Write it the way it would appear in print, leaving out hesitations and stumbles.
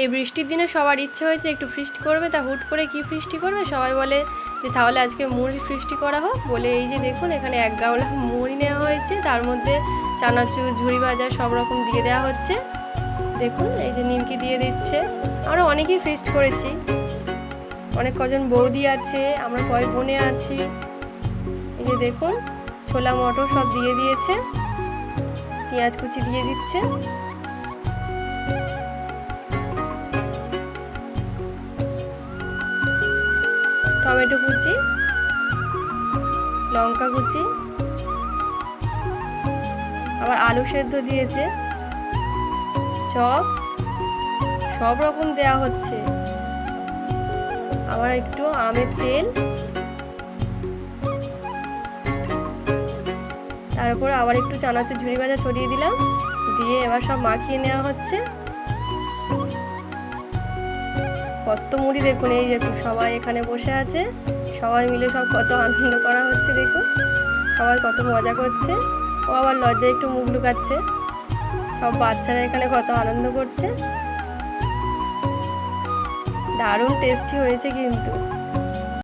এই বৃষ্টির দিনে সবার ইচ্ছে হয়েছে একটু ফিস্টি করবে, তা হুট করে কি ফিস্টি করবে, সবাই বলে যে তাহলে আজকে মুড়ি ফিস্টি করা হোক বলে এই যে দেখুন এখানে 1 গাওলা মুড়ি নেওয়া হয়েছে, তার মধ্যে চানাচুর ঝুড়ি ভাজা সব রকম দিয়ে দেওয়া হচ্ছে। দেখুন এই যে নিমকি দিয়ে দিচ্ছে। আমরা অনেকেই ফিস্ট করেছি, অনেক কজন বৌদি আছে, আমরা কয়েক বোনে আছি। এই যে দেখুন ছোলা মটর সব দিয়ে দিয়েছে, পেঁয়াজ কুচি দিয়ে দিচ্ছে। টমেটো কুচি, লঙ্কা কুচি, আবার আলু সেদ্ধ দিয়েছে, চপ সব রকম দেয়া হচ্ছে। আবার একটু আমের তেল, তারপর আবার একটু চানাচুর ঝুড়ি ভাজা ছড়িয়ে দিলাম, দিয়ে এবার সব মাখিয়ে নেওয়া হচ্ছে। কত মুড়ি দেখুন, এই দেখুন সবাই এখানে বসে আছে, সবাই মিলে সব কত আনন্দ করা হচ্ছে। দেখুন সবাই কত মজা করছে। ও আবার লজ্জায় একটু মুখ লুকাচ্ছে। সব বাচ্চারা এখানে কত আনন্দ করছে। দারুণ টেস্টি হয়েছে কিন্তু।